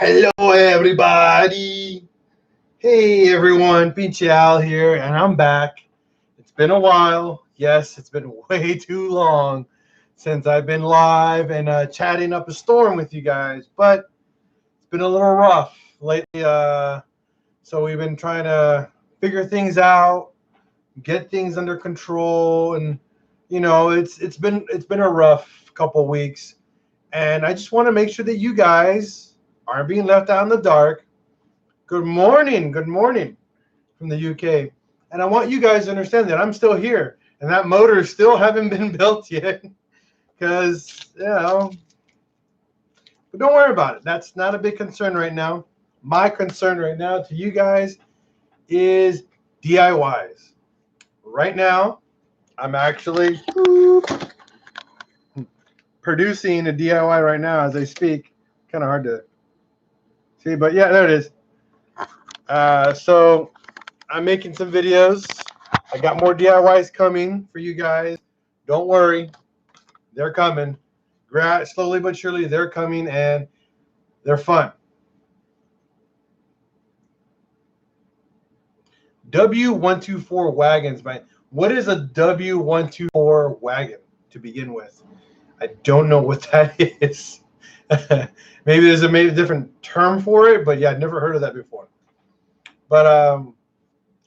Hello, everybody. Hey, everyone. Pinche Al here, and I'm back. It's been a while. Yes, it's been way too long since I've been live and chatting up a storm with you guys, but it's been a little rough lately. So we've been trying to figure things out, get things under control, and it's been a rough couple weeks, and I just want to make sure that you guys aren't being left out in the dark. Good morning from the UK. And I want you guys to understand that I'm still here and that motor still haven't been built yet. But don't worry about it. That's not a big concern right now. My concern right now to you guys is DIYs. Right now, I'm actually producing a DIY right now as I speak. Kind of hard to see, but yeah, there it is. So I'm making some videos. I got more DIYs coming for you guys. Don't worry, they're coming. Slowly but surely, they're coming, and they're fun. W124 wagons, man. What is a W124 wagon to begin with? I don't know what that is. Maybe there's a different term for it, but yeah, I've never heard of that before. But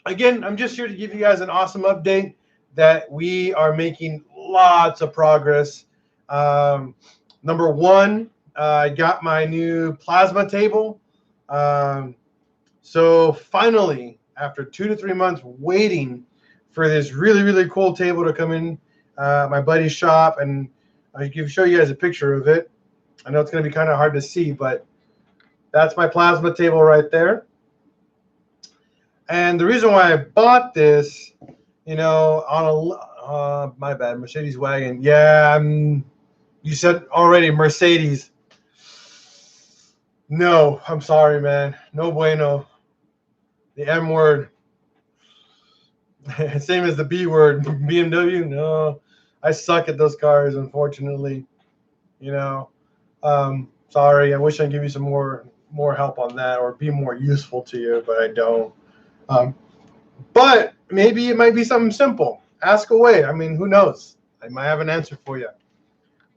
again, I'm just here to give you guys an awesome update that we are making lots of progress. Number one, I got my new plasma table. So finally, after 2 to 3 months waiting for this really, really cool table to come in my buddy's shop, and I can show you guys a picture of it. I know it's going to be kind of hard to see, but that's my plasma table right there. And the reason why I bought this, on a my bad, Mercedes wagon. Yeah, you said already Mercedes. No, I'm sorry, man. No bueno. The M word. Same as the B word. BMW. No, I suck at those cars, unfortunately. Sorry. I wish I could give you some more help on that or be more useful to you, but I don't. But maybe it might be something simple. Ask away. I mean, who knows? I might have an answer for you.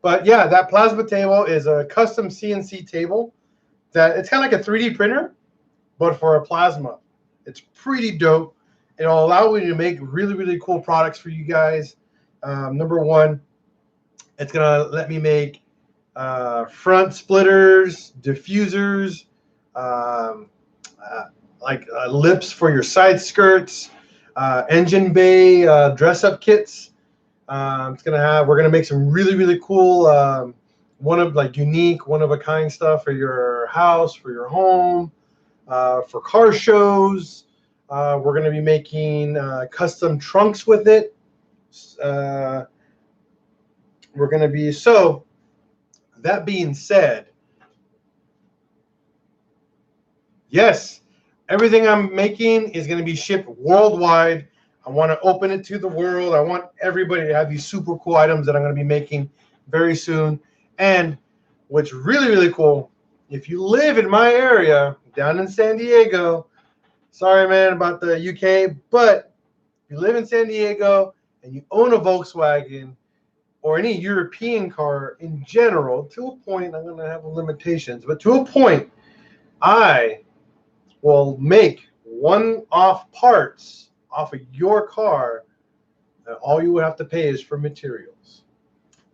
But yeah, that plasma table is a custom CNC table that it's kind of like a 3D printer, but for a plasma. It's pretty dope. It'll allow me to make really, really cool products for you guys. Number one, it's going to let me make front splitters, diffusers, lips for your side skirts, engine bay dress-up kits. We're gonna make some really, really cool, unique, one-of-a-kind stuff for your house, for your home, for car shows. We're gonna be making custom trunks with it. So that being said, yes, everything I'm making is going to be shipped worldwide. I want to open it to the world. I want everybody to have these super cool items that I'm going to be making very soon. And what's really, really cool, if you live in my area down in San Diego, sorry, man, about the UK, but if you live in San Diego and you own a Volkswagen or any European car in general, to a point, I'm going to have limitations, but to a point, I will make one-off parts off of your car, and all you would have to pay is for materials.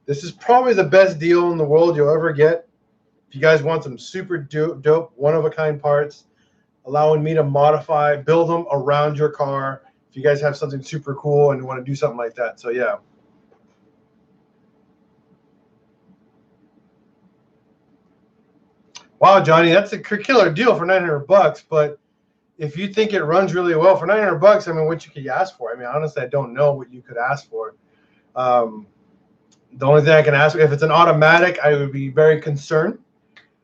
This is probably the best deal in the world you'll ever get. If you guys want some super dope one-of-a-kind parts, allowing me to build them around your car. If you guys have something super cool and you want to do something like that. So yeah. Wow, Johnny, that's a killer deal for $900. But if you think it runs really well for $900, I mean, what you could ask for? I mean, honestly, I don't know what you could ask for. The only thing I can ask, if it's an automatic, I would be very concerned.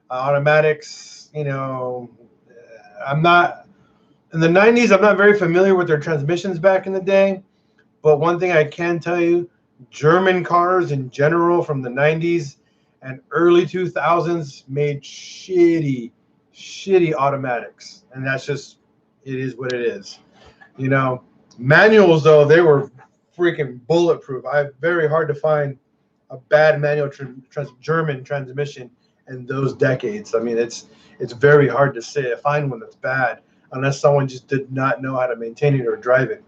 Automatics, I'm not in the 90s. I'm not very familiar with their transmissions back in the day. But one thing I can tell you, German cars in general from the 90s and early 2000s made shitty shitty automatics, and that's just, it is what it is. You know, manuals though, they were freaking bulletproof. Very hard to find a bad manual German transmission in those decades. I mean, it's very hard to say find one that's bad unless someone just did not know how to maintain it or drive it.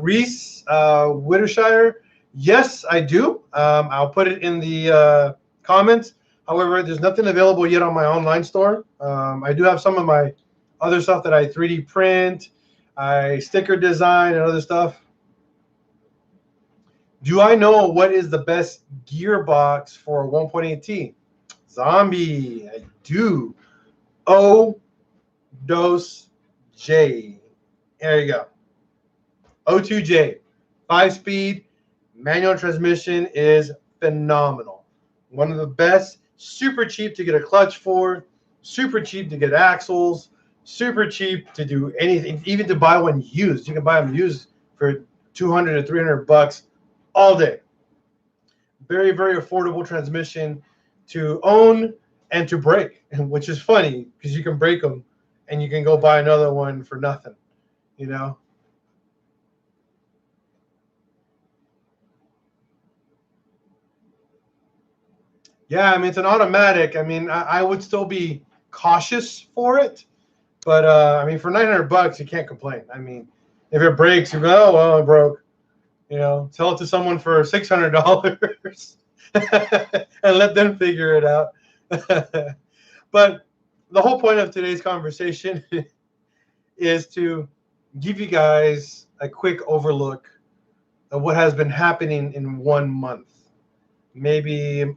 Reese Wittershire, yes, I do. I'll put it in the comments. However, there's nothing available yet on my online store. I do have some of my other stuff that I 3D print, I sticker design, and other stuff. Do I know what is the best gearbox for 1.8T? Zombie, I do. O Dos J. There you go. O2J. 5-speed manual transmission is phenomenal. One of the best. Super cheap to get a clutch for. Super cheap to get axles. Super cheap to do anything. Even to buy one used. You can buy them used for $200 to $300 all day. Very, very affordable transmission to own and to break, which is funny because you can break them and you can go buy another one for nothing, you know. Yeah, I mean, it's an automatic. I mean, I would still be cautious for it, but I mean, for $900, you can't complain. I mean, if it breaks, you go, oh well, it broke. You know, sell it to someone for $600 and let them figure it out. But the whole point of today's conversation is to give you guys a quick overlook of what has been happening in 1 month, maybe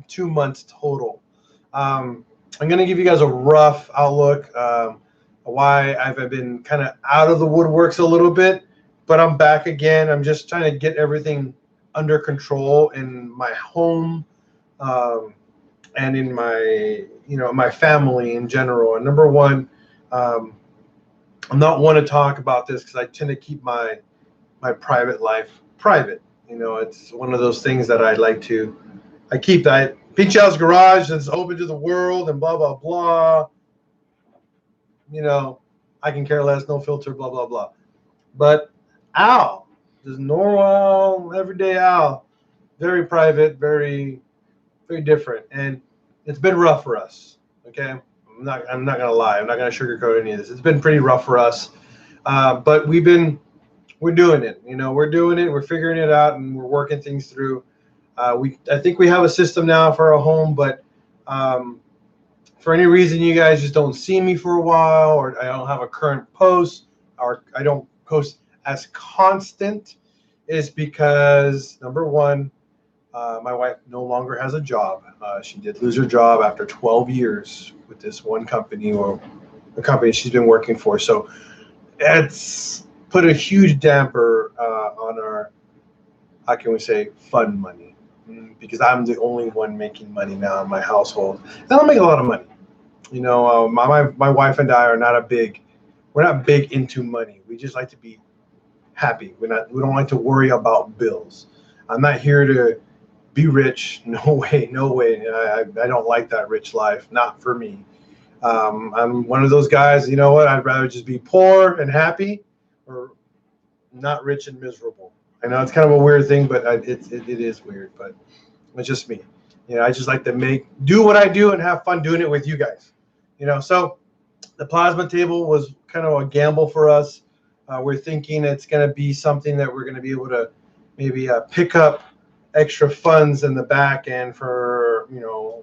2 months total. I'm going to give you guys a rough outlook why I've been kind of out of the woodworks a little bit, but I'm back again. I'm just trying to get everything under control in my home and in my, my family in general. And number one, I'm not one to talk about this because I tend to keep my private life private. It's one of those things that I keep that Beach House Garage that's open to the world and blah, blah, blah. I can care less, no filter, blah, blah, blah. But Al, just normal, everyday Al, very private, very, very different. And it's been rough for us, okay? I'm not going to lie. I'm not going to sugarcoat any of this. It's been pretty rough for us. But we're doing it. We're doing it. We're figuring it out, and we're working things through. I think we have a system now for our home, but for any reason you guys just don't see me for a while, or I don't have a current post, or I don't post as constant, is because number one, my wife no longer has a job. She did lose her job after 12 years with this one company, or the company she's been working for. So it's put a huge damper on our, how can we say, fun money, because I'm the only one making money now in my household. And I don't make a lot of money. My wife and I are we're not big into money. We just like to be happy. We don't like to worry about bills. I'm not here to be rich. No way. I don't like that rich life. Not for me. I'm one of those guys, I'd rather just be poor and happy, or not rich and miserable. I know it's kind of a weird thing, but it is weird, but it's just me. I just like to do what I do and have fun doing it with you guys. So the plasma table was kind of a gamble for us. We're thinking it's going to be something that we're going to be able to maybe pick up extra funds in the back end for,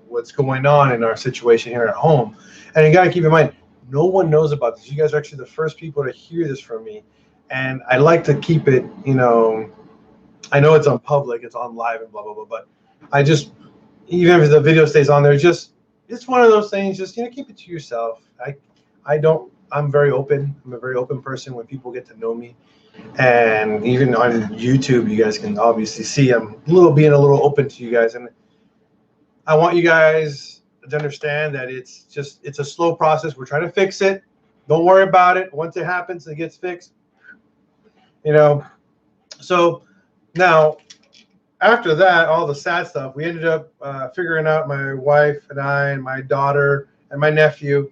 what's going on in our situation here at home. And you got to keep in mind, no one knows about this. You guys are actually the first people to hear this from me. And I like to keep it, I know it's on public, it's on live and blah, blah, blah, but even if the video stays on there, it's one of those things, just, keep it to yourself. I'm very open. I'm a very open person when people get to know me. And even on YouTube, you guys can obviously see I'm being a little open to you guys. And I want you guys to understand that it's a slow process. We're trying to fix it. Don't worry about it. Once it happens, it gets fixed. So now, after that, all the sad stuff, we ended up figuring out, my wife and I and my daughter and my nephew.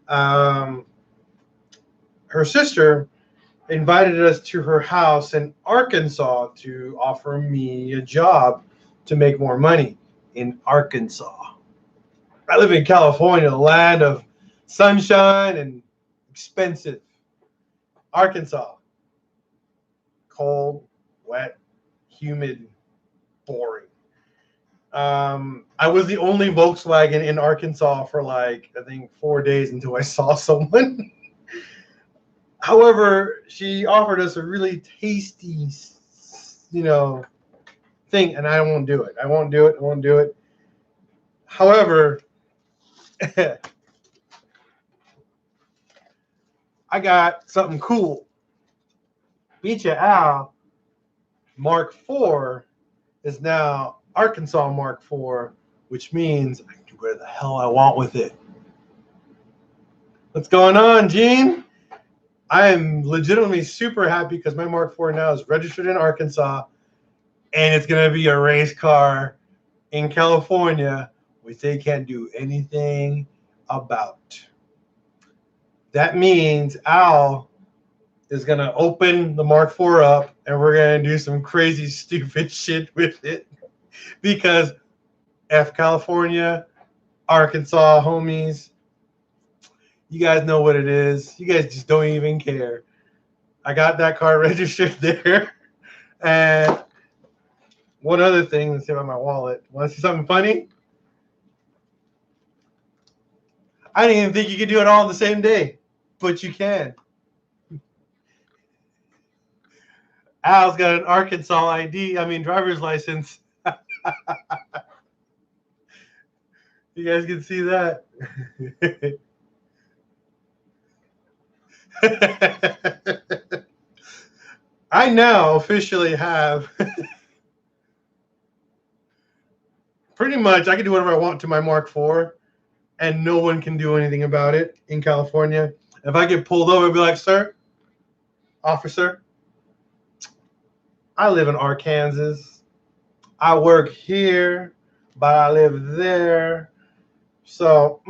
Her sister invited us to her house in Arkansas to offer me a job to make more money in Arkansas. I live in California, the land of sunshine and expensive. Arkansas, cold, wet, humid, boring. I was the only Volkswagen in Arkansas for like, I think 4 days until I saw someone. However, she offered us a really tasty, thing, and I won't do it. I won't do it. I won't do it. However, I got something cool. Beecha Al Mark IV is now Arkansas Mark IV, which means I can do whatever the hell I want with it. What's going on, Gene? I am legitimately super happy because my Mark IV now is registered in Arkansas, and it's going to be a race car in California, which they can't do anything about. That means Al is going to open the Mark IV up, and we're going to do some crazy, stupid shit with it. Because F California, Arkansas, homies, you guys know what it is. You guys just don't even care. I got that car registered there. And one other thing, let's see about my wallet. Want to see something funny? I didn't even think you could do it all in the same day, but you can. Al's got an Arkansas driver's license. You guys can see that. I now officially have pretty much, I can do whatever I want to my Mark IV, and no one can do anything about it in California. If I get pulled over, I'd be like, sir, officer, I live in Arkansas. I work here, but I live there. So,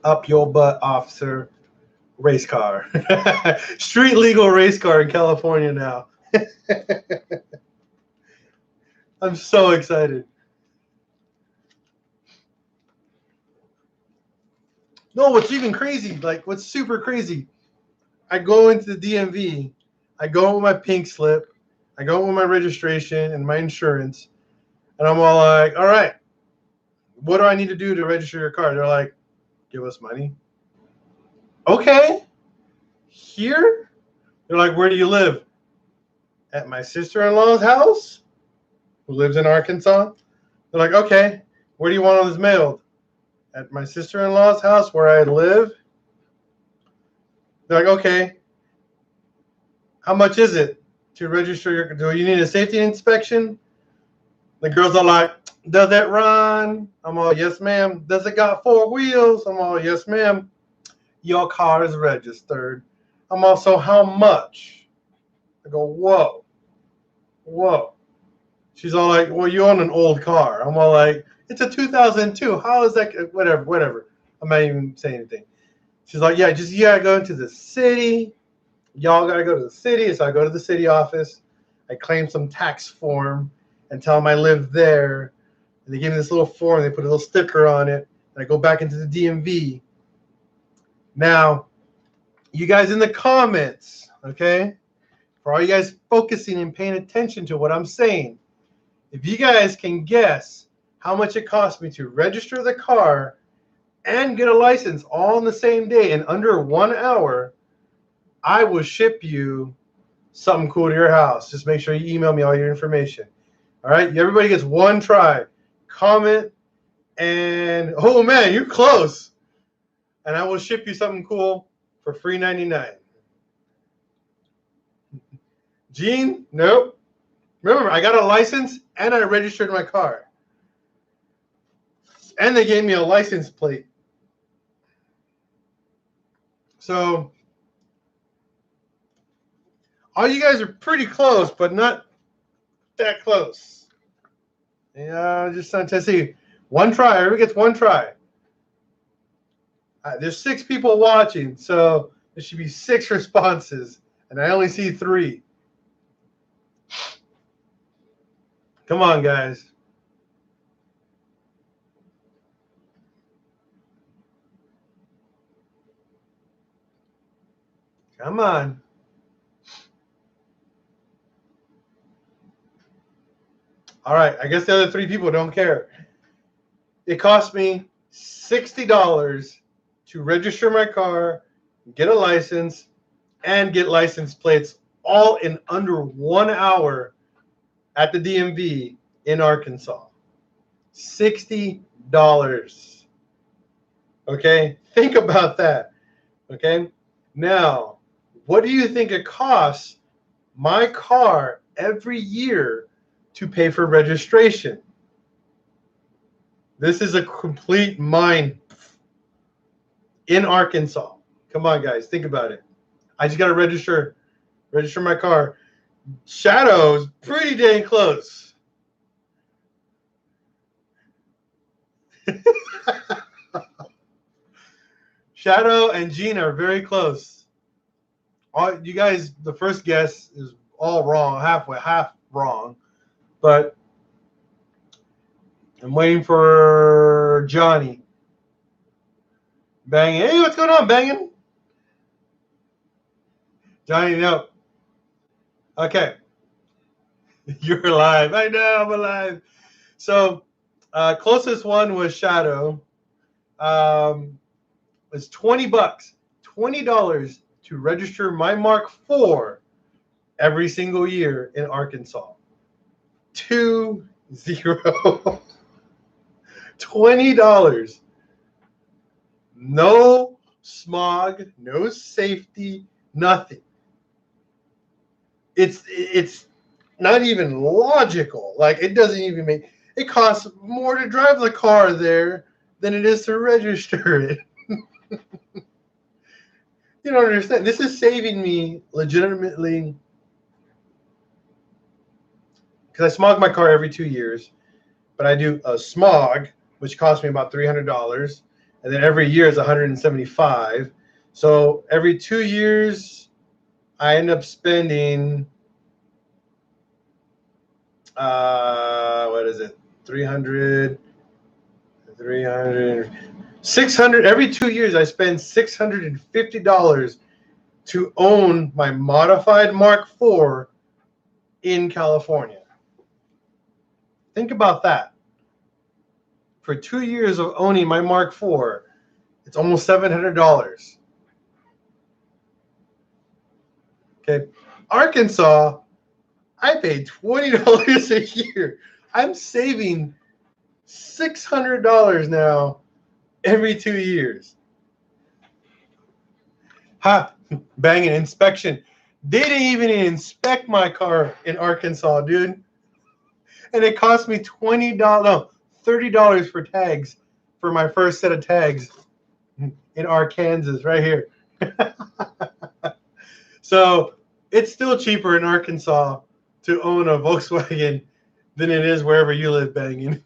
up your butt, officer. Race car. Street legal race car in California now. I'm so excited. No, what's even crazy, like what's super crazy, I go into the DMV, I go with my pink slip, I go with my registration and my insurance, and I'm all like, all right, what do I need to do to register your car? They're like, give us money. Okay. Here? They're like, where do you live? At my sister-in-law's house, who lives in Arkansas. They're like, okay, where do you want all this mailed? At my sister-in-law's house where I live. They're like, okay, how much is it to register your, do you need a safety inspection? The girls are like, does it run? I'm all, yes, ma'am. Does it got 4 wheels? I'm all, yes, ma'am. Your car is registered. I'm also, how much? I go, whoa. She's all like, well, you own an old car. I'm all like, it's a 2002. How is that? Whatever. I'm not even saying anything. She's like, yeah, you gotta go into the city. Y'all gotta go to the city. So I go to the city office. I claim some tax form and tell them I live there. And they give me this little form. They put a little sticker on it. And I go back into the DMV. Now, you guys in the comments, okay? For all you guys focusing and paying attention to what I'm saying, if you guys can guess how much it cost me to register the car and get a license all in the same day in under 1 hour, I will ship you something cool to your house. Just make sure you email me all your information. All right? Everybody gets one try. Comment and, oh man, you're close. And I will ship you something cool for free 99. Gene? Nope. Remember, I got a license and I registered my car. And they gave me a license plate. So, all you guys are pretty close, but not that close. Yeah, just trying to see. One try. Everybody gets one try. There's 6 people watching, so there should be 6 responses, and I only see 3. Come on, guys. Come on. All right, I guess the other 3 people don't care. It cost me $60 to register my car, get a license, and get license plates all in under 1 hour at the DMV in Arkansas. $60. Okay, think about that. Okay, now what do you think it costs my car every year to pay for registration? This is a complete mine in Arkansas. Come on, guys, think about it. I just got to register my car. Shadow's pretty dang close. Shadow and Gene are very close. All you guys, the first guess is all wrong, half wrong, but I'm waiting for Johnny. Banging. Hey, what's going on, Banging? Johnny, no. Okay. You're alive. I know, I'm alive. So, closest one was Shadow. It's $20. $20 to register my Mark IV every single year in Arkansas. 20. $20. No smog, no safety, nothing. It's not even logical. Like, it doesn't even make it costs more to drive the car there than it is to register it. You don't understand. This is saving me legitimately, because I smog my car every 2 years, but I do a smog, which costs me about $300, and then every year is $175. So every 2 years, I end up spending what is it? 300, 600. Every 2 years, I spend $650 to own my modified Mark IV in California. Think about that. For 2 years of owning my Mark IV, it's almost $700. Okay, Arkansas, I paid $20 a year. I'm saving $600 now every 2 years. Ha! Banging inspection. They didn't even inspect my car in Arkansas, dude. And it cost me $30 for tags for my first set of tags in Arkansas, right here. So it's still cheaper in Arkansas to own a Volkswagen than it is wherever you live, Banging.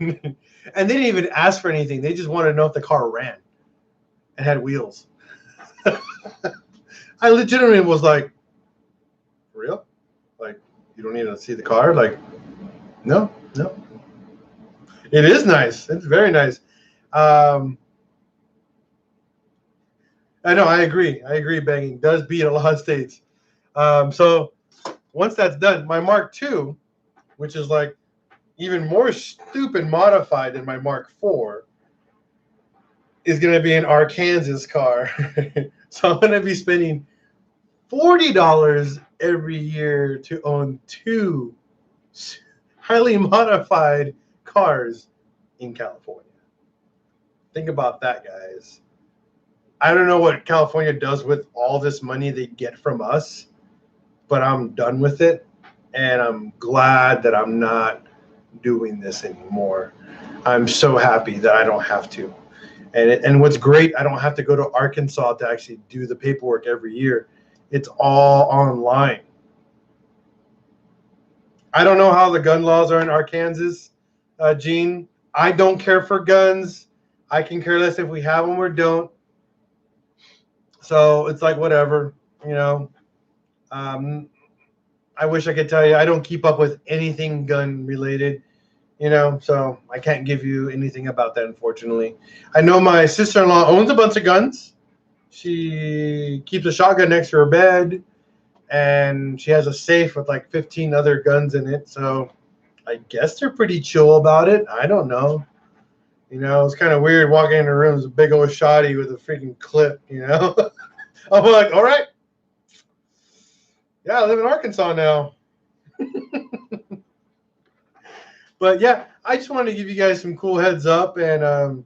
And they didn't even ask for anything. They just wanted to know if the car ran and had wheels. I legitimately was like, for real? Like, you don't need to see the car? Like, no. It is nice. It's very nice. I know, I agree. Banging does beat a lot of states. So once that's done, my Mark II, which is like even more stupid modified than my Mark IV, is going to be an Arkansas car. So I'm going to be spending $40 every year to own 2 highly modified cars in California. Think about that, guys. I don't know what California does with all this money they get from us, but I'm done with it, and I'm glad that I'm not doing this anymore. I'm so happy that I don't have to. And what's great, I don't have to go to Arkansas to actually do the paperwork every year. It's all online. I don't know how the gun laws are in Arkansas, Gene. I don't care for guns. I can care less if we have them or don't. So it's like whatever, you know. Um, I wish I could tell you I don't keep up with anything gun related, you know, so I can't give you anything about that, unfortunately. I know my sister-in-law owns a bunch of guns. She keeps a shotgun next to her bed, and she has a safe with like 15 other guns in it. So I guess they're pretty chill about it. I don't know. You know, it's kind of weird walking in the room. There's a big old shotty with a freaking clip, you know? I'm like, all right. Yeah, I live in Arkansas now. But yeah, I just wanted to give you guys some cool heads up. And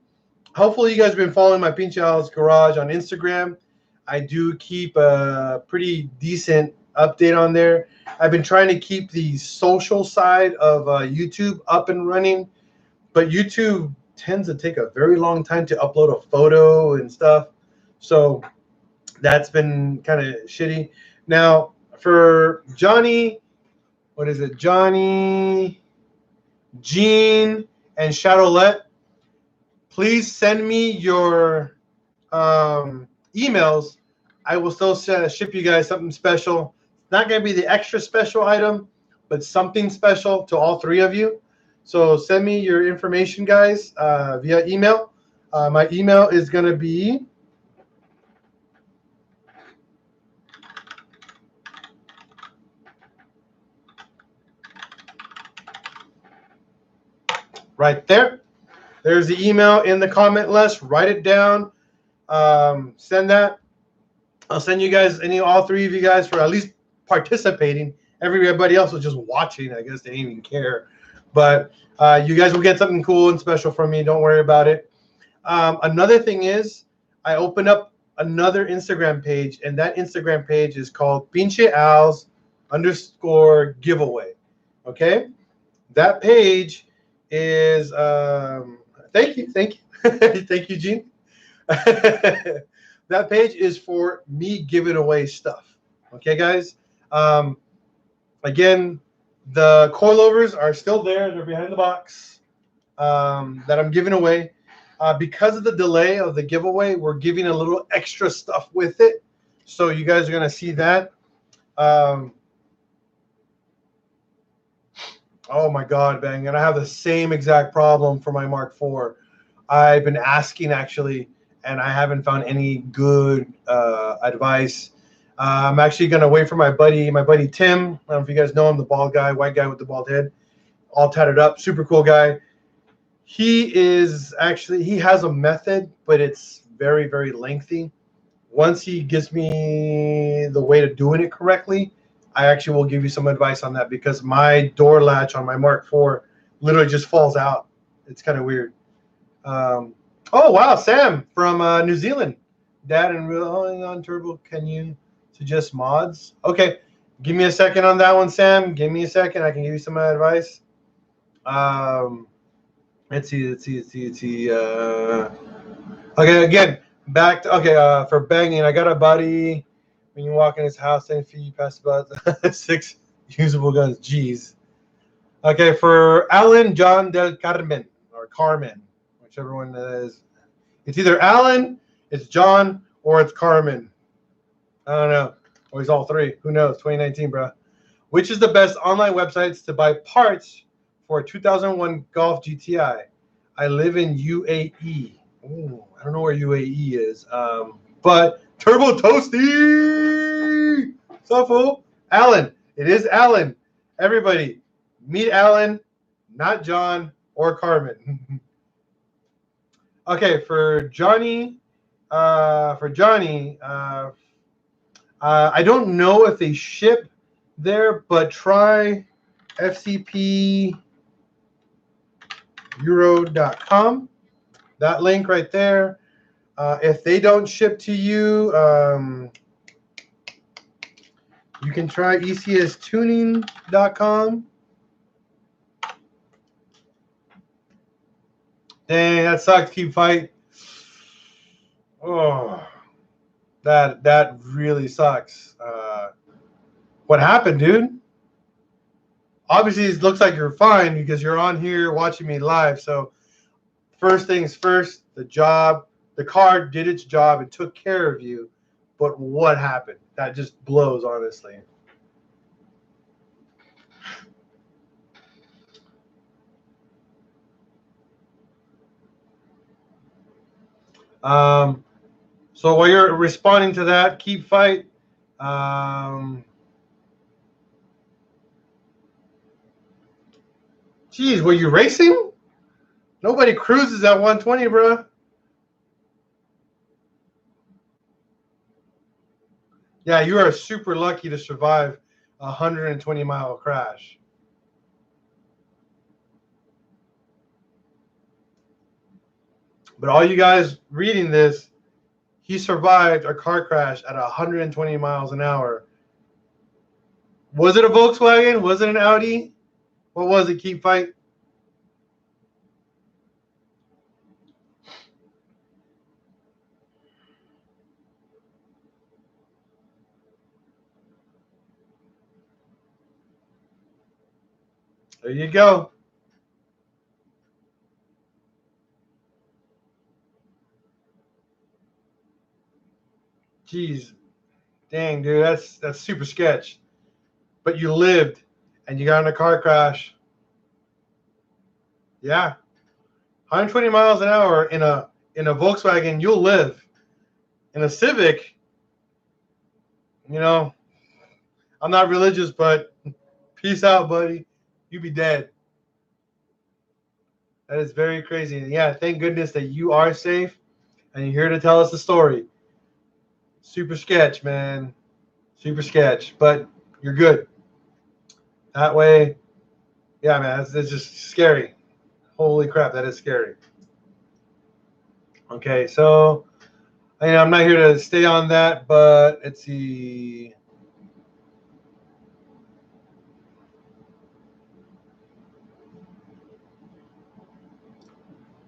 hopefully you guys have been following my Pinche Al's Garage on Instagram. I do keep a pretty decent update on there. I've been trying to keep the social side of YouTube up and running, but YouTube tends to take a very long time to upload a photo and stuff. So that's been kind of shitty. Now, for Johnny, what is it? Johnny, Gene, and Shadowlet, please send me your emails. I will still ship you guys something special. Not going to be the extra special item, but something special to all three of you. So send me your information, guys, via email. My email is going to be right there. There's the email in the comment list. Write it down. Send that. I'll send you guys, all three of you guys, for at least participating. Everybody else was just watching. I guess they didn't even care. But you guys will get something cool and special from me. Don't worry about it. Another thing is, I opened up another Instagram page, and that Instagram page is called Pinche Al's _ giveaway. Okay? That page is thank you. Thank you, Gene. That page is for me giving away stuff. Okay, guys? Again, the coilovers are still there. They're behind the box that I'm giving away. Because of the delay of the giveaway, we're giving a little extra stuff with it. So you guys are going to see that. Oh my God, Bang. And I have the same exact problem for my Mark IV. I've been asking, actually, and I haven't found any good advice. I'm actually going to wait for my buddy Tim. I don't know if you guys know him, the bald guy, white guy with the bald head, all tatted up, super cool guy. He has a method, but it's very, very lengthy. Once he gives me the way to doing it correctly, I actually will give you some advice on that, because my door latch on my Mark IV literally just falls out. It's kind of weird. Oh, wow, Sam from New Zealand. Dad and rolling on turbo, can you suggest mods? Okay, give me a second on that one, Sam. Give me a second. I can give you some advice. Let's see. Okay, again, back to, for banging, I got a buddy. When you walk in his house, 10 feet, you pass about 6 usable guns. Jeez. Okay, for Alan John Del Carmen, or Carmen, whichever one that is. It's either Alan, it's John, or it's Carmen. I don't know. Or he's all three. Who knows? 2019, bro. Which is the best online websites to buy parts for a 2001 Golf GTI? I live in UAE. Ooh, I don't know where UAE is. But Turbo Toasty! What's up, fool? Alan. It is Alan. Everybody, meet Alan, not John or Carmen. Okay, for Johnny, I don't know if they ship there, but try fcpeuro.com. That link right there. If they don't ship to you, you can try ecstuning.com. Dang, that sucks. Keep fighting. Oh, that really sucks. What happened, dude? Obviously, it looks like you're fine because you're on here watching me live. So first things first, the car did its job and took care of you. but what happened? That just blows, honestly. So while you're responding to that, keep fight. Geez, were you racing? Nobody cruises at 120, bro. Yeah, you are super lucky to survive a 120-mile crash. But all you guys reading this, he survived a car crash at 120 miles an hour. Was it a Volkswagen? Was it an Audi? What was it? Keep fight. There you go. Jeez, dang, dude, that's super sketch. But you lived, and you got in a car crash. Yeah, 120 miles an hour in a Volkswagen, you'll live. In a Civic, you know, I'm not religious, but peace out, buddy. You be dead. That is very crazy. And yeah, thank goodness that you are safe and you're here to tell us the story. Super sketch, man. Super sketch, but you're good. That way, yeah, man, it's just scary. Holy crap, that is scary. Okay, so I'm not here to stay on that, but let's see.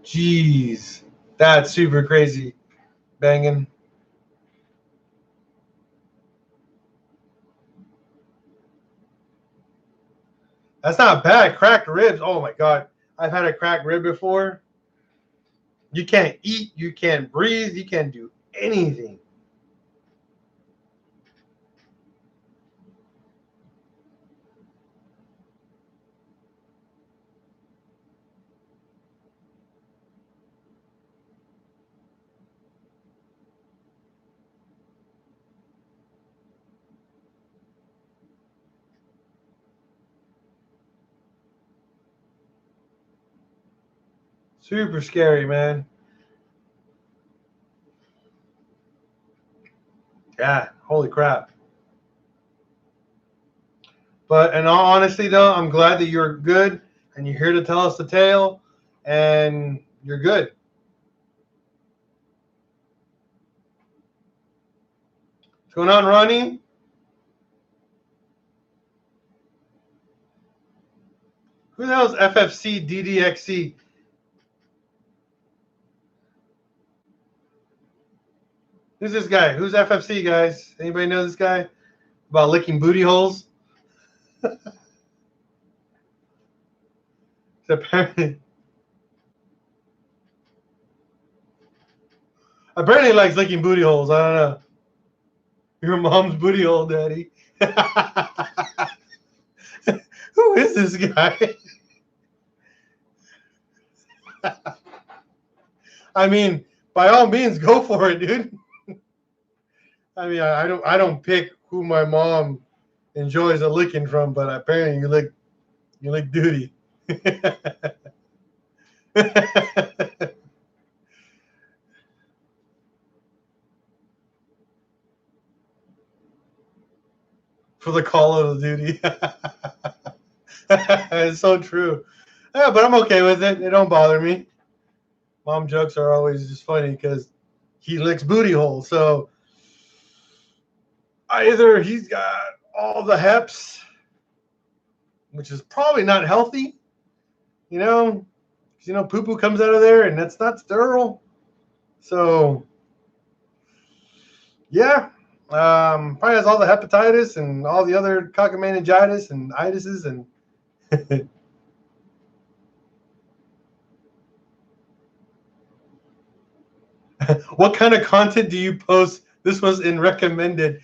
Jeez, that's super crazy. Banging. That's not bad. Cracked ribs. Oh my god, I've had a cracked rib before. You can't eat. You can't breathe. You can't do anything. Super scary, man. Yeah, holy crap. But in all honesty, though, I'm glad that you're good and you're here to tell us the tale, and you're good. What's going on, Ronnie? Who the hell is FFC DDXC? Who's this guy? Who's FFC, guys? Anybody know this guy? About licking booty holes? Apparently, apparently likes licking booty holes. I don't know. Your mom's booty hole, daddy. Who is this guy? I mean, by all means, go for it, dude. I mean, I don't pick who my mom enjoys a licking from, but apparently you lick duty. For the Call of Duty. It's so true. Yeah, but I'm okay with it. It don't bother me. Mom jokes are always just funny because he licks booty holes. So either he's got all the heps, which is probably not healthy, you know, because poo poo comes out of there and that's not sterile. So yeah, probably has all the hepatitis and all the other cockamanigitis and itises and. What kind of content do you post This was in recommended.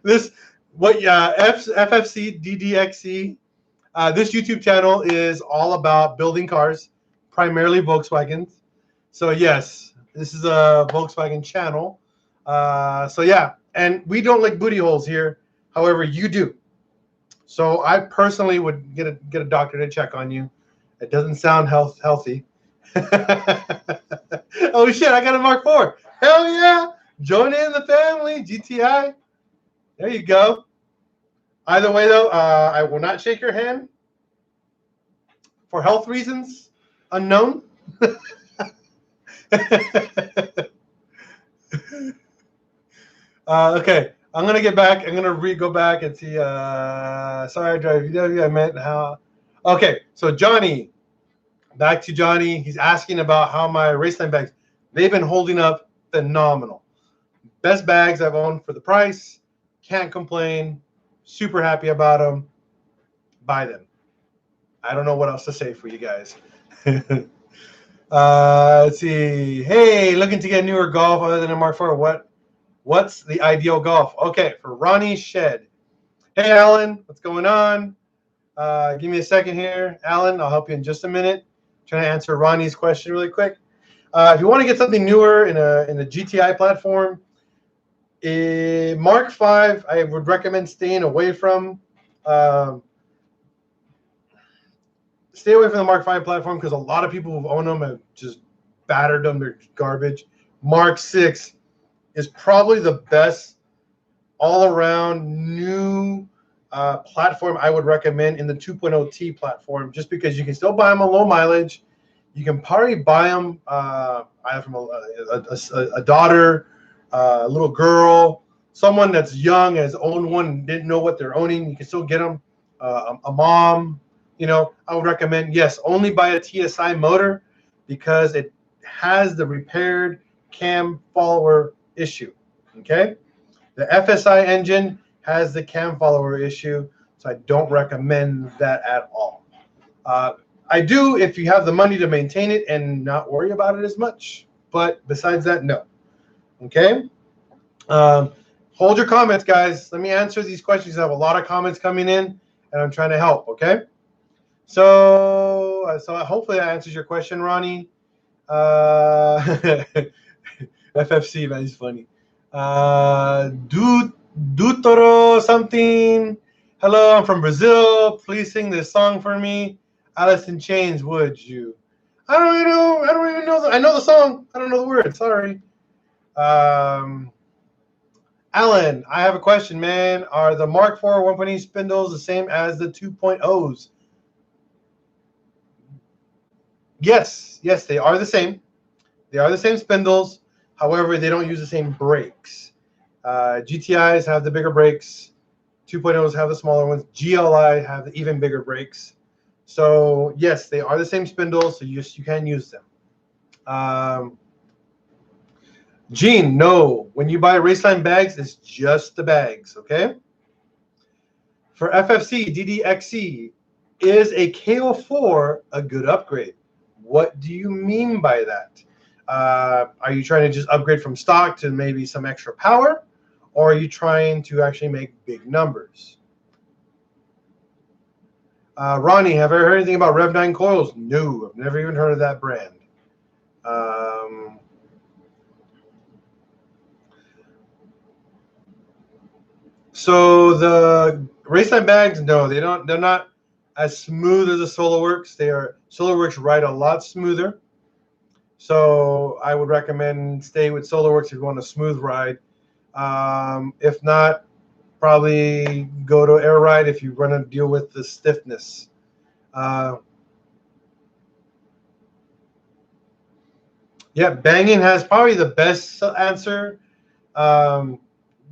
This FFC DDXC. This YouTube channel is all about building cars, primarily Volkswagens. So yes, this is a Volkswagen channel. So yeah, and we don't like booty holes here. However, you do. So I personally would get a doctor to check on you. It doesn't sound healthy. Oh shit! I got a Mark IV. Hell yeah! Join in the family, GTI. There you go. Either way, though, I will not shake your hand for health reasons unknown. Okay, I'm gonna get back. I'm gonna go back and see. Sorry, I drive. I meant how. Okay, so Johnny, back to Johnny. He's asking about how my Raceline bags. They've been holding up phenomenal. Best bags I've owned for the price. Can't complain. Super happy about them. Buy them. I don't know what else to say for you guys. Let's see. Hey, looking to get newer Golf other than a Mark IV. What's the ideal Golf? Okay, for Ronnie Shed. Hey, Alan, what's going on? Give me a second here, Alan. I'll help you in just a minute. Trying to answer Ronnie's question really quick. If you want to get something newer in a GTI platform, Mark V, I would recommend staying away from. Stay away from the Mark V platform because a lot of people who've owned them have just battered them. They're garbage. Mark VI is probably the best all-around new platform I would recommend in the 2.0T platform, just because you can still buy them on low mileage. You can probably buy them either from a daughter, a little girl, someone that's young, has owned one, and didn't know what they're owning. You can still get them. A mom, I would recommend, yes, only buy a TSI motor because it has the repaired cam follower issue. Okay, the FSI engine has the cam follower issue, so I don't recommend that at all. I do if you have the money to maintain it and not worry about it as much, but besides that, no. Okay. Hold your comments, guys. Let me answer these questions. I have a lot of comments coming in, and I'm trying to help. Okay. So hopefully that answers your question, Ronnie. FFC, man, is funny. Dutoro something. Hello, I'm from Brazil. Please sing this song for me. Alice in Chains, would you? I don't even know. I know the song. I don't know the words. Sorry. Alan, I have a question, man. Are the Mark IV 1.8 spindles the same as the 2.0s? Yes, they are the same. They are the same spindles. However, they don't use the same brakes. GTIs have the bigger brakes. 2.0s have the smaller ones. GLI have the even bigger brakes. So yes, they are the same spindles. So you can use them. Gene, no. When you buy Raceline bags, it's just the bags. Okay. For FFC DDXC, is a KO4 a good upgrade? What do you mean by that? Are you trying to just upgrade from stock to maybe some extra power? Or are you trying to actually make big numbers? Ronnie, have I heard anything about Rev 9 coils? No, I've never even heard of that brand. So the Raceline bags, no, they're not as smooth as the SolarWorks. SolarWorks ride a lot smoother. So I would recommend stay with SolarWorks if you want a smooth ride. If not, probably go to Air Ride if you want to deal with the stiffness. Yeah, Banging has probably the best answer.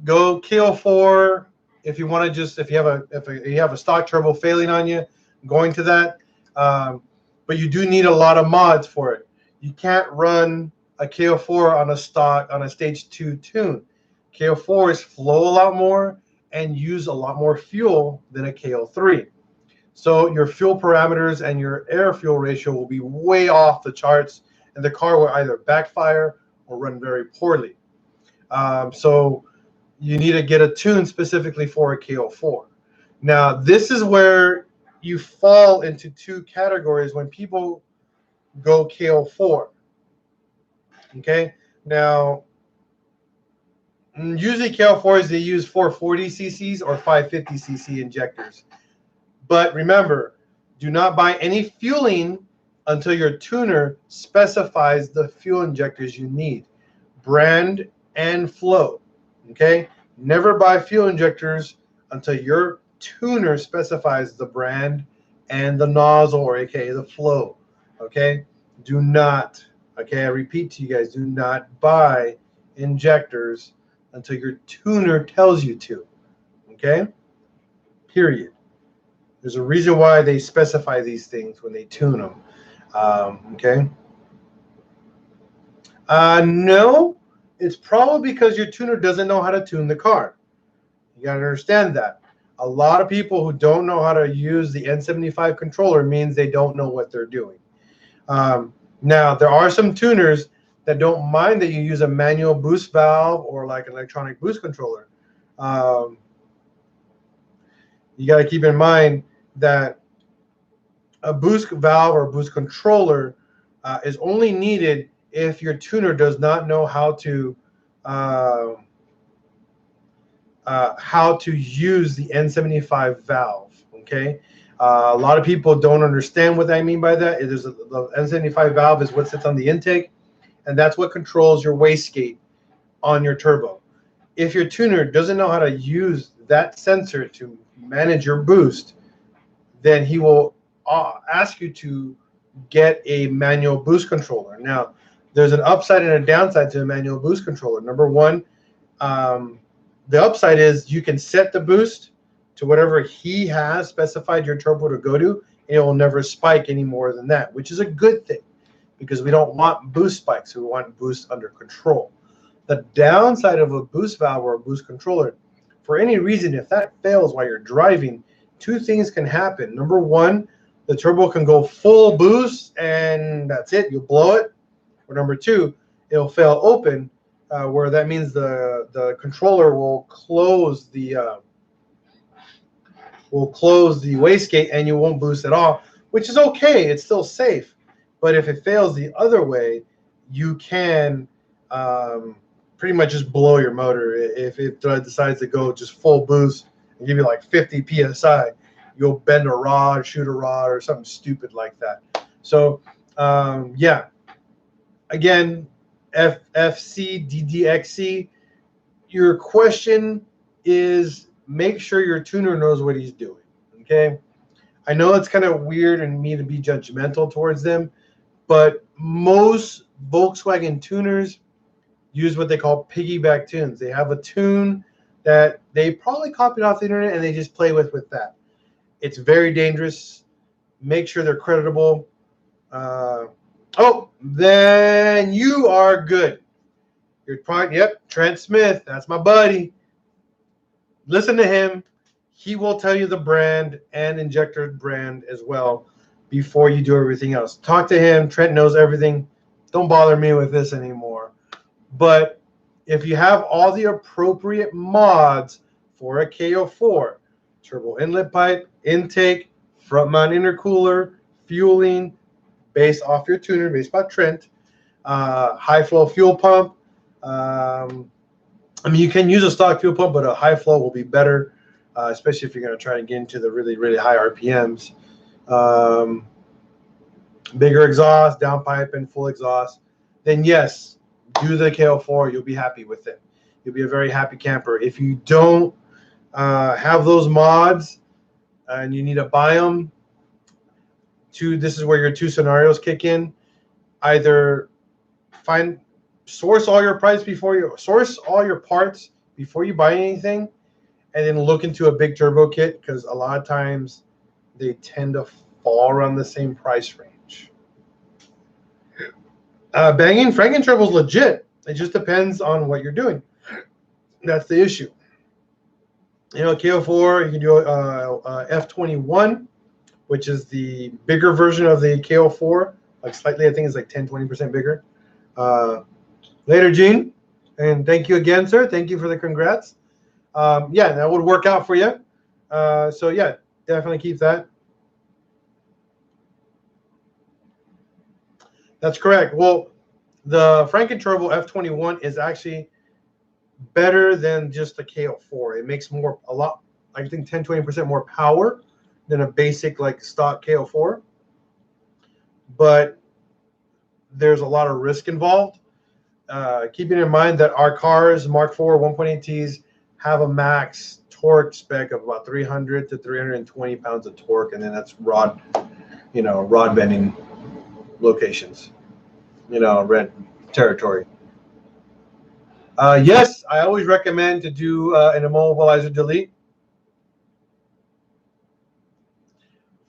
Go KO4 if you want to just if you have a stock turbo failing on you, going to that. But you do need a lot of mods for it. You can't run a KO4 on a stage 2 tune. KO4s flow a lot more and use a lot more fuel than a KO3. So your fuel parameters and your air fuel ratio will be way off the charts. and the car will either backfire or run very poorly. So you need to get a tune specifically for a KO4. Now, this is where you fall into two categories when people go KO4. Okay, now usually KO4s, they use 440 cc's or 550 cc injectors. But remember, do not buy any fueling until your tuner specifies the fuel injectors you need, brand and flow. Okay, never buy fuel injectors until your tuner specifies the brand and the nozzle, or aka the flow. Okay, do not, okay, I repeat to you guys, do not buy injectors until your tuner tells you to. Okay, period. There's a reason why they specify these things when they tune them. Okay. No, it's probably because your tuner doesn't know how to tune the car. You got to understand that. A lot of people who don't know how to use the N75 controller means they don't know what they're doing. Now, there are some tuners that don't mind that you use a manual boost valve or like an electronic boost controller. You got to keep in mind that a boost valve or boost controller is only needed if your tuner does not know how to use the N75 valve. Okay, a lot of people don't understand what I mean by that. The N75 valve is what sits on the intake, and that's what controls your wastegate on your turbo. If your tuner doesn't know how to use that sensor to manage your boost, then he will ask you to get a manual boost controller. Now, there's an upside and a downside to a manual boost controller. Number one, the upside is you can set the boost to whatever he has specified your turbo to go to, and it will never spike any more than that, which is a good thing because we don't want boost spikes. We want boost under control. The downside of a boost valve or a boost controller, for any reason, if that fails while you're driving, two things can happen. Number one, the turbo can go full boost and that's it, you'll blow it. Or number two, it'll fail open, where that means the controller will close the wastegate and you won't boost at all, which is okay. It's still safe. But if it fails the other way, you can pretty much just blow your motor. If it decides to go just full boost and give you like 50 psi, you'll bend a rod, shoot a rod, or something stupid like that. So yeah, again, FFC, DDXC, your question is make sure your tuner knows what he's doing, okay? I know it's kind of weird and me to be judgmental towards them, but most Volkswagen tuners use what they call piggyback tunes. They have a tune that they probably copied off the internet and they just play with that. It's very dangerous. Make sure they're creditable. Oh, then you are good. You're probably, yep, Trent Smith. That's my buddy. Listen to him. He will tell you the brand and injector brand as well before you do everything else. Talk to him. Trent knows everything. Don't bother me with this anymore. But if you have all the appropriate mods for a KO4, turbo inlet pipe, intake, front mount intercooler, fueling, based off your tuner, based by Trent, high flow fuel pump. I mean, you can use a stock fuel pump, but a high flow will be better, especially if you're going to try to get into the really, really high RPMs. Bigger exhaust, downpipe, and full exhaust. Then yes, do the KO4. You'll be happy with it. You'll be a very happy camper. If you don't have those mods and you need to buy them, this is where your two scenarios kick in. Either source all your parts before you buy anything, and then look into a big turbo kit, because a lot of times they tend to fall around the same price range. Banging Franken turbo is legit. It just depends on what you're doing. That's the issue. You know, KO4, you can do F21, which is the bigger version of the KO4, like slightly. I think it's like 10-20% bigger. Later, Gene, and thank you again, sir. Thank you for the congrats. Yeah, that would work out for you. So yeah, definitely keep that. That's correct. Well, the Franken Turbo F21 is actually better than just the KO4. It makes a lot, I think 10-20% more power than a basic like stock KO4. But there's a lot of risk involved. Keeping in mind that our cars, Mark IV 1.8Ts, have a max torque spec of about 300 to 320 pounds of torque, and then that's rod bending locations, red territory. Yes, I always recommend to do an immobilizer delete.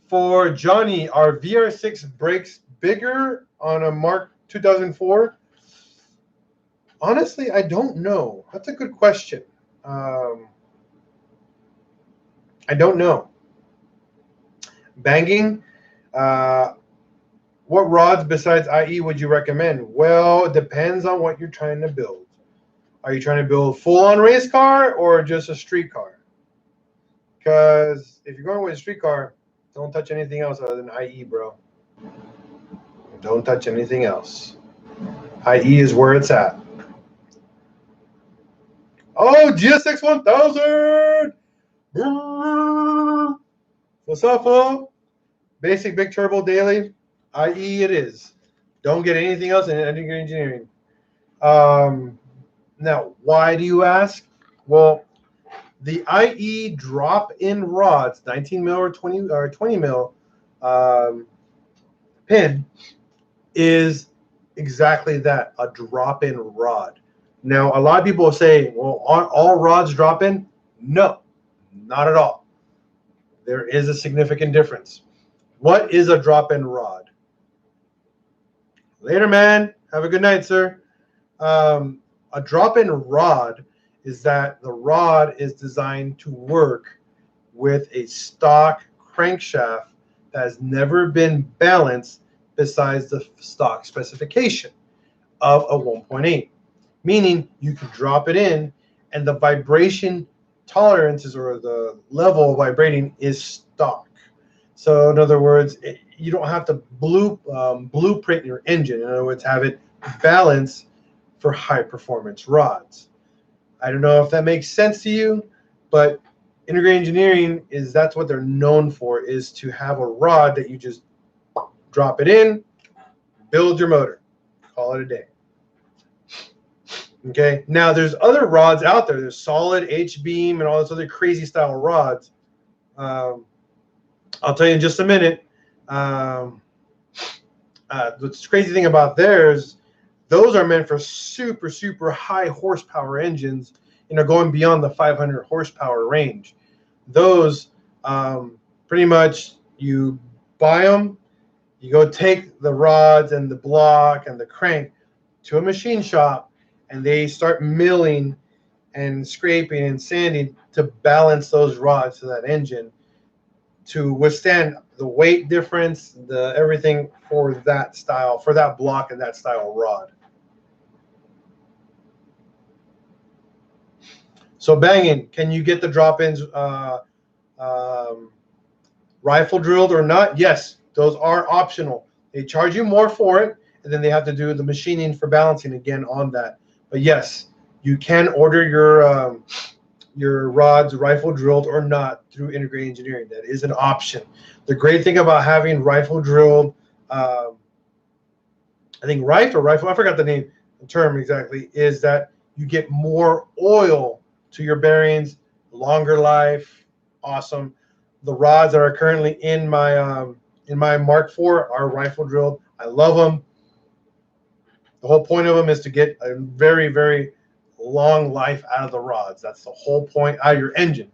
For Johnny, are VR6 brakes bigger on a Mark 2004? Honestly, I don't know. That's a good question. I don't know. Banging, what rods besides IE would you recommend? Well, it depends on what you're trying to build. Are you trying to build full-on race car or just a street car? Because if you're going with a street car, don't touch anything else other than IE, bro. Don't touch anything else. IE is where it's at. Oh, GSX 1000! What's up, fool? Basic big turbo daily. IE it is. Don't get anything else in engineering. Now, why do you ask? Well, the IE drop-in rods, 19 mil or 20 mil pin, is exactly that, a drop-in rod. Now, a lot of people say, well, aren't all rods drop in? No, not at all. There is a significant difference. What is a drop-in rod? Later, man. Have a good night, sir. A drop-in rod is that the rod is designed to work with a stock crankshaft that has never been balanced besides the stock specification of a 1.8, meaning you can drop it in and the vibration tolerances or the level of vibrating is stock. So in other words, you don't have to blueprint your engine. In other words, have it balanced for high performance rods. I don't know if that makes sense to you, but integrated engineering that's what they're known for, is to have a rod that you just drop it in, build your motor, call it a day. Okay, now there's other rods out there. There's solid H-beam and all this other crazy style rods. I'll tell you in just a minute. The crazy thing about theirs, those are meant for super, super high horsepower engines, going beyond the 500 horsepower range. Those pretty much you buy them, you go take the rods and the block and the crank to a machine shop, and they start milling and scraping and sanding to balance those rods to that engine to withstand the weight difference, the everything for that style, for that block and that style rod. So banging, can you get the drop-ins rifle drilled or not? Yes, those are optional. They charge you more for it, and then they have to do the machining for balancing again on that. But yes, you can order your rods rifle drilled or not through Integrated Engineering. That is an option. The great thing about having rifle drilled, I think rifle, I forgot the term exactly, is that you get more oil to your bearings, longer life. Awesome. The rods that are currently in my Mark IV are rifle drilled. I love them. The whole point of them is to get a very, very long life out of the rods. That's the whole point out of your engine.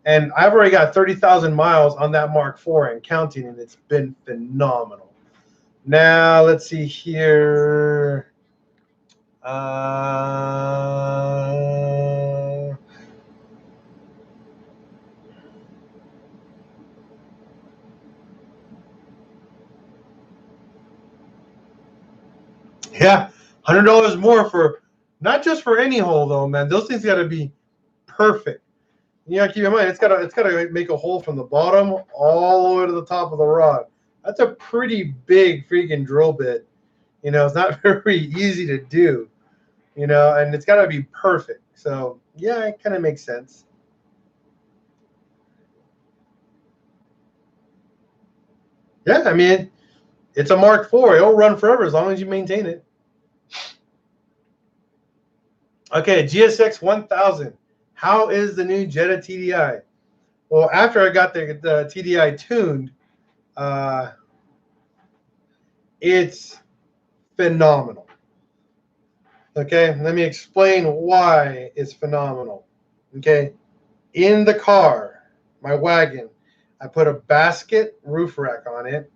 And I've already got 30,000 miles on that Mark IV and counting, and it's been phenomenal. Now, let's see here. Yeah, $100 more for not just for any hole though, man. Those things got to be perfect. You gotta keep in mind it's gotta make a hole from the bottom all the way to the top of the rod. That's a pretty big freaking drill bit. It's not very easy to do. And it's gotta be perfect. So yeah, it kind of makes sense. Yeah, I mean it's a Mark IV. It'll run forever as long as you maintain it. Okay, GSX 1000. How is the new Jetta TDI? Well, after I got the TDI tuned, uh, it's phenomenal. Okay, let me explain why it's phenomenal. Okay, in the car, my wagon, I put a basket roof rack on it.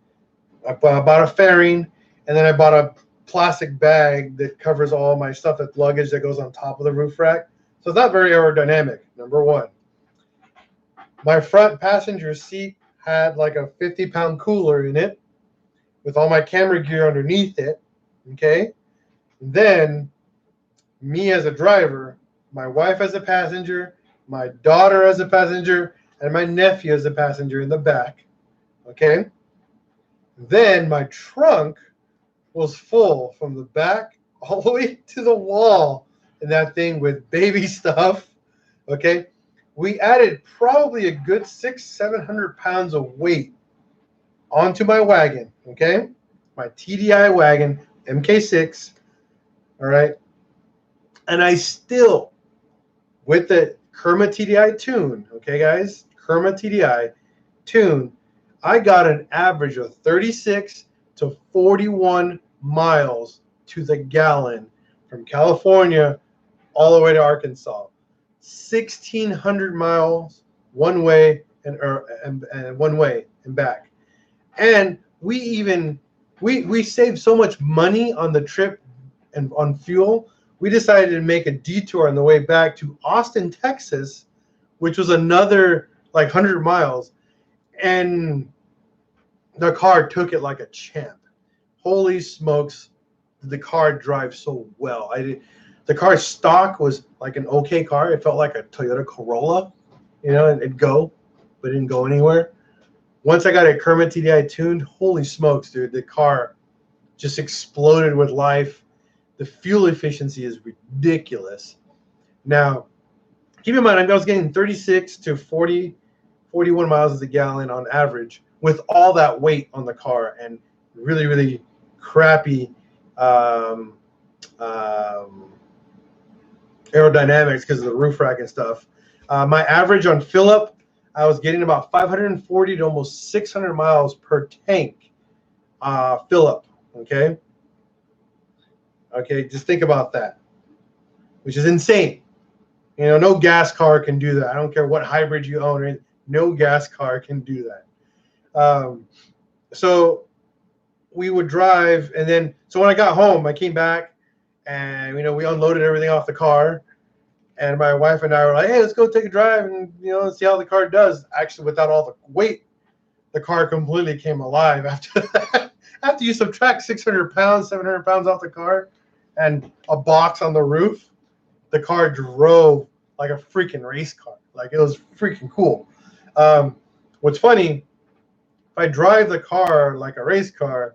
I bought a fairing, and then I bought a plastic bag that covers all my stuff, that luggage that goes on top of the roof rack. So it's not very aerodynamic, number one. My front passenger seat had like a 50-pound cooler in it with all my camera gear underneath it. Okay. Then me as a driver, my wife as a passenger, my daughter as a passenger, and my nephew as a passenger in the back. Okay. Then my trunk was full from the back all the way to the wall in that thing with baby stuff. Okay. We added probably a good 700 pounds of weight onto my wagon. Okay. My TDI wagon, MK6. All right. And I still, with the Kerma TDI tune, okay, guys, Kerma TDI tune, I got an average of 36 to 41 miles to the gallon from California all the way to Arkansas. 1,600 miles one way and one way and back. And we saved so much money on the trip and on fuel. We decided to make a detour on the way back to Austin, Texas, which was another like 100 miles. And the car took it like a champ. Holy smokes, the car drives so well. The car stock was like an okay car. It felt like a Toyota Corolla, it'd go, but it didn't go anywhere. Once I got it Kerma TDI tuned, holy smokes, dude, the car just exploded with life. The fuel efficiency is ridiculous. Now, keep in mind, I was getting 36 to 40, 41 miles a gallon on average with all that weight on the car and really, really crappy aerodynamics because of the roof rack and stuff. My average on fill up, I was getting about 540 to almost 600 miles per tank fill up. Okay. Okay. Just think about that, which is insane. No gas car can do that. I don't care what hybrid you own. No gas car can do that. So we would drive, and then so when I got home, I came back, and we unloaded everything off the car, and my wife and I were like, "Hey, let's go take a drive and see how the car does." Actually, without all the weight, the car completely came alive after that. After you subtract 600 pounds, 700 pounds off the car, and a box on the roof, the car drove like a freaking race car. Like, it was freaking cool. What's funny, if I drive the car like a race car,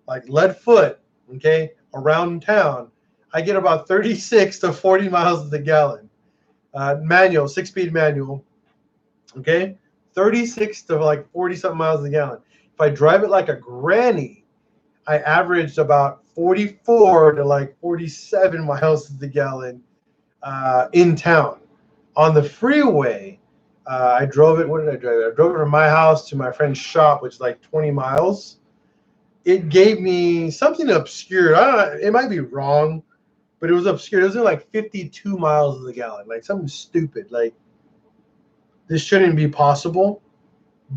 like lead foot, okay, around town, I get about 36 to 40 miles to the gallon. Manual, 6-speed manual, okay, 36 to like 40 something miles a gallon. If I drive it like a granny, I averaged about 44 to like 47 miles to the gallon in town. On the freeway, I drove it. What did I drive it? I drove it from my house to my friend's shop, which is like 20 miles. It gave me something obscure. I don't know. It might be wrong, but it was obscure. It was like 52 miles to the gallon, like something stupid. Like, this shouldn't be possible,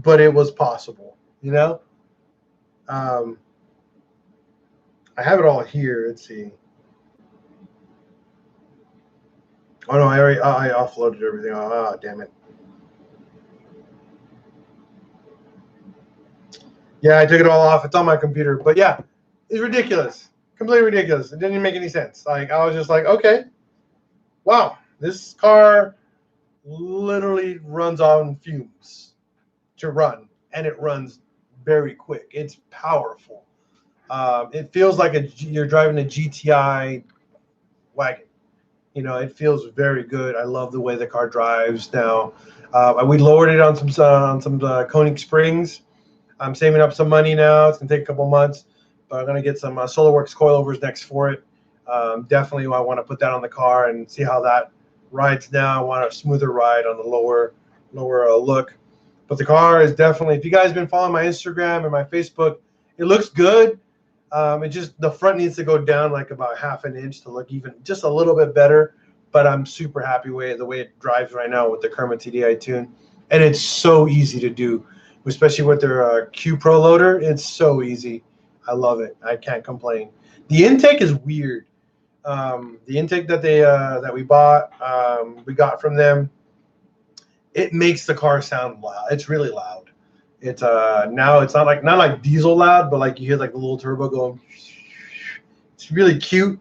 but it was possible. I have it all here. Let's see. Oh no, I offloaded everything. Oh, damn it. Yeah, I took it all off. It's on my computer. But yeah, it's ridiculous. Completely ridiculous. It didn't even make any sense. Like, I was just like, okay, wow, this car literally runs on fumes to run, and it runs very quick. It's powerful. It feels like you're driving a GTI wagon. You know, it feels very good. I love the way the car drives now. We lowered it on some Koenig Springs. I'm saving up some money now. It's gonna take a couple months, but I'm gonna get some SolarWorks coilovers next for it. Definitely, I want to put that on the car and see how that rides now. I want a smoother ride on the lower look. But the car is definitely. If you guys have been following my Instagram and my Facebook, it looks good. It just, the front needs to go down like about half an inch to look even just a little bit better. But I'm super happy with the way it drives right now with the Kerma TDI tune, and it's so easy to do, especially with their Q Pro loader. It's so easy. I love it. I can't complain. The intake is weird. The intake that we got from them, it makes the car sound loud. It's really loud. It's now it's not like diesel loud, but like you hear like the little turbo going. It's really cute,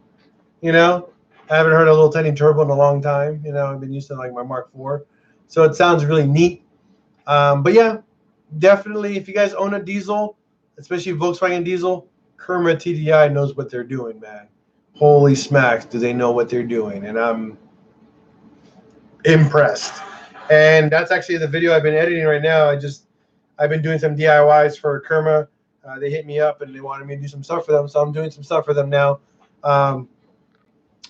you know. I haven't heard a little tiny turbo in a long time. You know, I've been used to like my Mark IV, so it sounds really neat. But yeah, definitely if you guys own a diesel, especially Volkswagen diesel, Kerma TDI knows what they're doing, man. Holy smacks, do they know what they're doing? And I'm impressed. And that's actually the video I've been editing right now. I've been doing some DIYs for Kerma. They hit me up and they wanted me to do some stuff for them, so I'm doing some stuff for them now.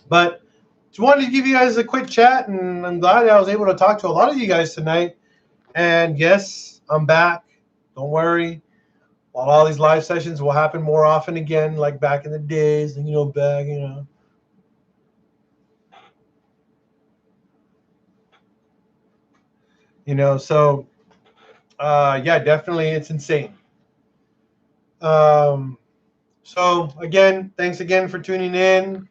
But just wanted to give you guys a quick chat, and I'm glad I was able to talk to a lot of you guys tonight. And yes, I'm back. Don't worry. All these live sessions will happen more often again, like back in the days, and back. So yeah, definitely, it's insane. So again, thanks again for tuning in.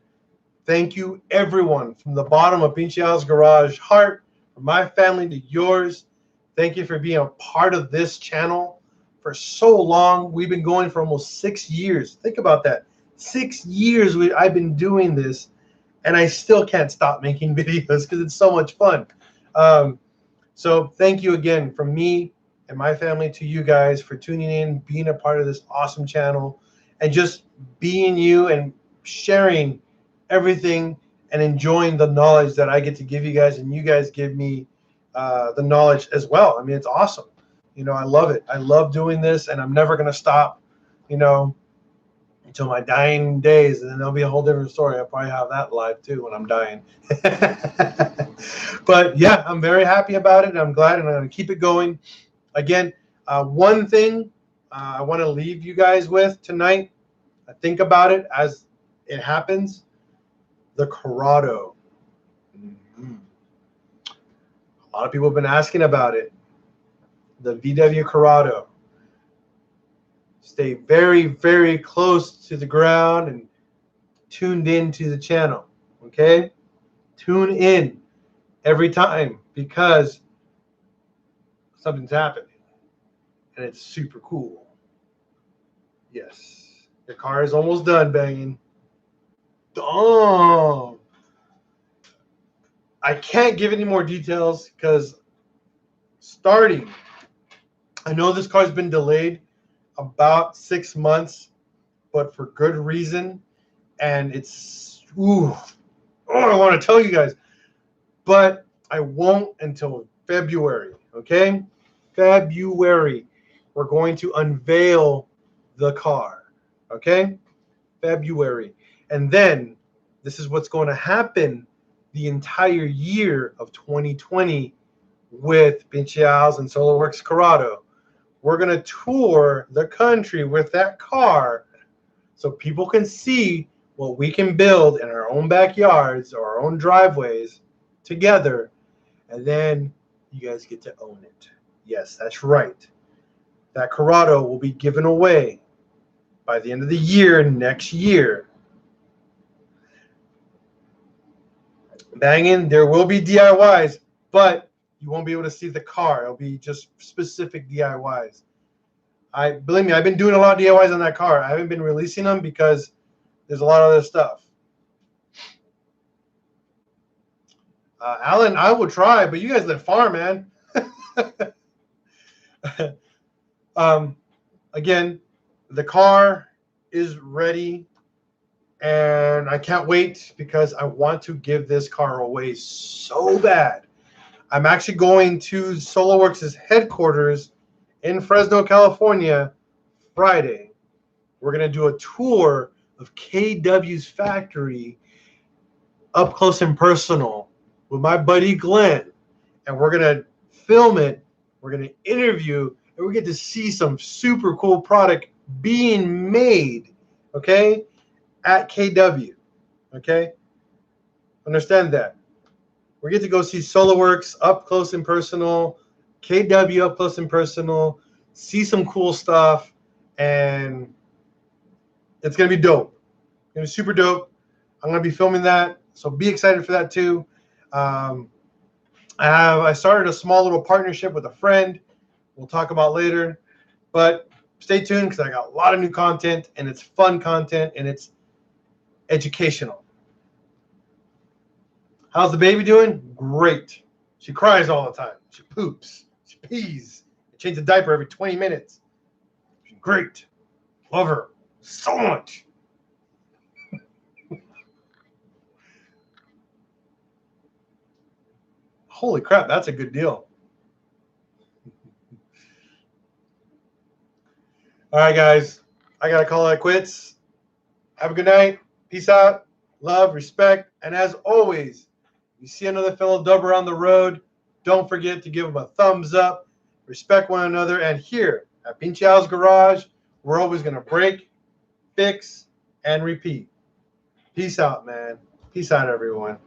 Thank you, everyone, from the bottom of Pinche Al's Garage heart, from my family to yours. Thank you for being a part of this channel for so long. We've been going for almost 6 years. Think about that. 6 years I've been doing this, and I still can't stop making videos because it's so much fun. So thank you again from me and my family to you guys for tuning in, being a part of this awesome channel, and just being you and sharing everything and enjoying the knowledge that I get to give you guys, and you guys give me the knowledge as well. I mean, it's awesome. I love it. I love doing this, and I'm never going to stop, until my dying days, and then there'll be a whole different story. I'll probably have that live too when I'm dying. But yeah, I'm very happy about it, and I'm glad, and I'm going to keep it going. Again, one thing I want to leave you guys with tonight, think about it as it happens, the Corrado. Mm-hmm. A lot of people have been asking about it. The VW Corrado. Stay very, very close to the ground and tuned in to the channel, okay? Tune in every time because something's happening, and it's super cool. Yes, the car is almost done banging. Oh, I can't give any more details because starting, I know this car's been delayed about 6 months, but for good reason. And it's, I want to tell you guys, but I won't until February, okay? February, we're going to unveil the car, okay? February. And then this is what's going to happen the entire year of 2020 with Pinche Al's and SolarWorks Corrado. We're going to tour the country with that car so people can see what we can build in our own backyards or our own driveways together, and then you guys get to own it. Yes, that's right. That Corrado will be given away by the end of the year next year. Banging, there will be DIYs, but you won't be able to see the car. It'll be just specific DIYs. Believe me, I've been doing a lot of DIYs on that car. I haven't been releasing them because There's a lot of other stuff. Alan, I will try, but you guys live far, man. Again, the car is ready, and I can't wait because I want to give this car away so bad. I'm actually going to SoloWorks' headquarters in Fresno, California, Friday. We're going to do a tour of KW's factory up close and personal with my buddy Glenn, and we're going to film it. We're going to interview, and we get to see some super cool product being made, okay, at KW, okay? Understand that. We get to go see SoloWorks up close and personal, KW up close and personal, see some cool stuff, and it's going to be dope. It's going to be super dope. I'm going to be filming that, so be excited for that too. I started a small little partnership with a friend. We'll talk about later, but stay tuned because I got a lot of new content, and it's fun content, and it's educational. How's the baby doing? Great. She cries all the time. She poops. She pees. I change the diaper every 20 minutes. She's great. Love her so much. Holy crap, that's a good deal. All right, guys. I got to call it quits. Have a good night. Peace out. Love, respect. And as always, you see another fellow dubber on the road, don't forget to give them a thumbs up. Respect one another. And here at Pinche Al's Garage, we're always going to break, fix, and repeat. Peace out, man. Peace out, everyone.